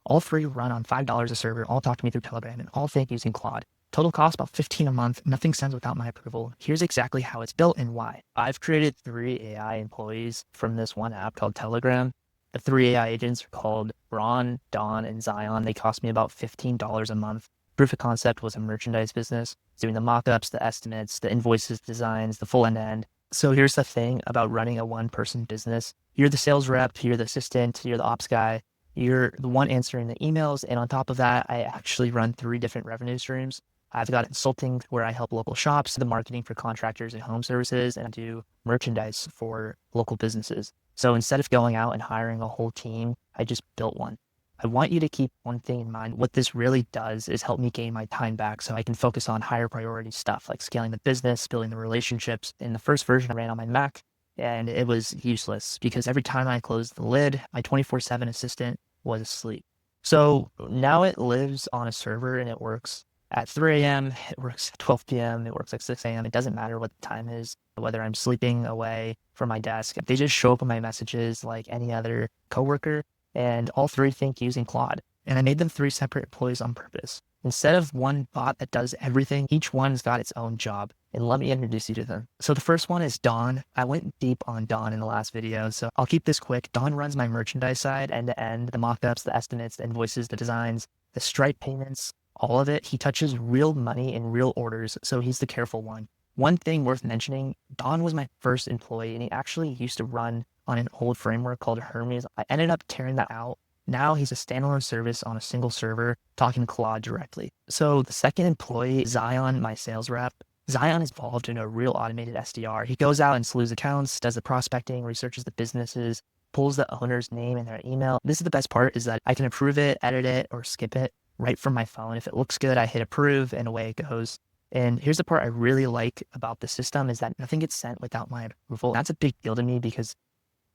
All three run on $5 a server, all talk to me through Telegram, and all think using Claude. Total cost about $15 a month. Nothing sends without my approval. Here's exactly how it's built and why. I've created 3 AI employees from this one app called Telegram. The 3 AI agents are called Ron, Don, and Zion. They cost me about $15 a month. Proof of concept was a merchandise business, doing the mock-ups, the estimates, the invoices, designs, the full end-to-end. So here's the thing about running a one-person business. You're the sales rep, you're the assistant, you're the ops guy, you're the one answering the emails. And on top of that, I actually run 3 different revenue streams. I've got consulting where I help local shops, the marketing for contractors and home services, and I do merchandise for local businesses. So instead of going out and hiring a whole team, I just built one. I want you to keep one thing in mind. What this really does is help me gain my time back so I can focus on higher priority stuff like scaling the business, building the relationships. In the first version, I ran on my Mac and it was useless because every time I closed the lid, my 24/7 assistant was asleep. So now it lives on a server and it works at 3 a.m., it works at 12 p.m., it works at 6 a.m. It doesn't matter what the time is, whether I'm sleeping away from my desk. They just show up on my messages like any other coworker. And all 3 think using Claude. And I made them 3 separate employees on purpose. Instead of one bot that does everything, each one's got its own job. And let me introduce you to them. So the first one is Don. I went deep on Don in the last video, so I'll keep this quick. Don runs my merchandise side end to end, the mockups, the estimates, the invoices, the designs, the Stripe payments, all of it. He touches real money and real orders, so he's the careful one. One thing worth mentioning, Don was my first employee and he actually used to run on an old framework called Hermes. I ended up tearing that out. Now he's a standalone service on a single server talking to Claude directly. So the second employee, Zion, my sales rep, Zion is involved in a real automated SDR. He goes out and slews accounts, does the prospecting, researches the businesses, pulls the owner's name and their email. This is the best part is that I can approve it, edit it, or skip it right from my phone. If it looks good, I hit approve and away it goes. And here's the part I really like about the system is that nothing gets sent without my approval. That's a big deal to me because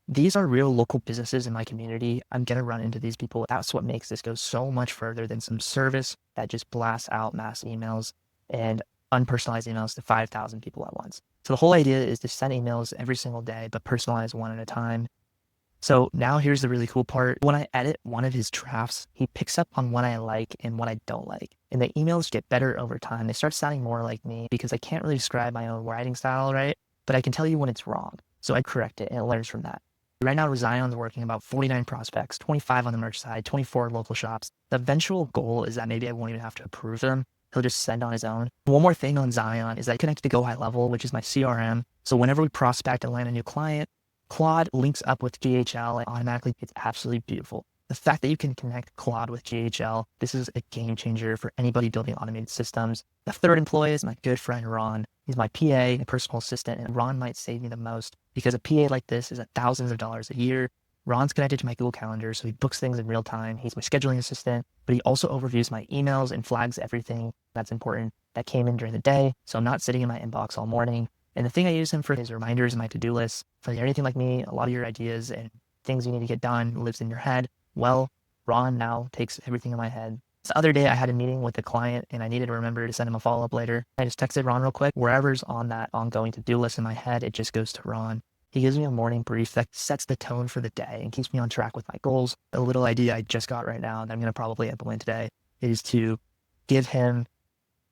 these are real local businesses in my community. I'm going to run into these people. That's what makes this go so much further than some service that just blasts out mass emails and unpersonalized emails to 5,000 people at once. So the whole idea is to send emails every single day, but personalize one at a time. So now here's the really cool part. When I edit one of his drafts, he picks up on what I like and what I don't like. And the emails get better over time. They start sounding more like me because I can't really describe my own writing style, right? But I can tell you when it's wrong. So I correct it and it learns from that. Right now, Zion's working about 49 prospects, 25 on the merch side, 24 local shops. The eventual goal is that maybe I won't even have to approve them. He'll just send on his own. One more thing on Zion is I connect to GoHighLevel, which is my CRM. So whenever we prospect and land a new client, Claude links up with GHL and automatically it's absolutely beautiful. The fact that you can connect Claude with GHL, this is a game changer for anybody building automated systems. The third employee is my good friend, Ron. He's my PA and personal assistant, and Ron might save me the most because a PA like this is at thousands of dollars a year. Ron's connected to my Google Calendar, so he books things in real time. He's my scheduling assistant, but he also overviews my emails and flags everything that's important that came in during the day. So I'm not sitting in my inbox all morning. And the thing I use him for is reminders and my to-do lists. So if you're anything like me, a lot of your ideas and things you need to get done lives in your head. Well, Ron now takes everything in my head. The other day I had a meeting with a client and I needed to remember to send him a follow-up later. I just texted Ron real quick. Wherever's on that ongoing to-do list in my head, it just goes to Ron. He gives me a morning brief that sets the tone for the day and keeps me on track with my goals. A little idea I just got right now that I'm going to probably implement today is to give him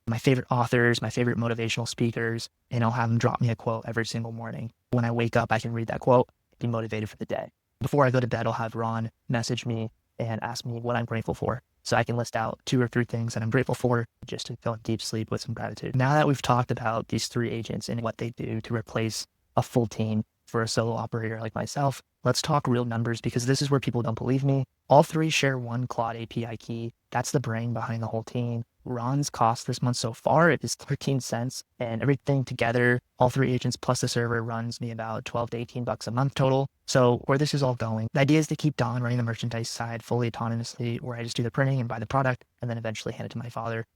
my favorite authors, my favorite motivational speakers, and I'll have him drop me a quote every single morning. When I wake up, I can read that quote, be motivated for the day. Before I go to bed, I'll have Ron message me and ask me what I'm grateful for. So I can list out 2 or 3 things that I'm grateful for just to go in deep sleep with some gratitude. Now that we've talked about these 3 agents and what they do to replace a full team for a solo operator like myself, let's talk real numbers because this is where people don't believe me. All 3 share one Claude API key. That's the brain behind the whole team. Ron's cost this month so far is 13 cents, and everything together, all 3 agents plus the server runs me about 12 to 18 bucks a month total. So where this is all going, the idea is to keep Don running the merchandise side fully autonomously, where I just do the printing and buy the product and then eventually hand it to my father.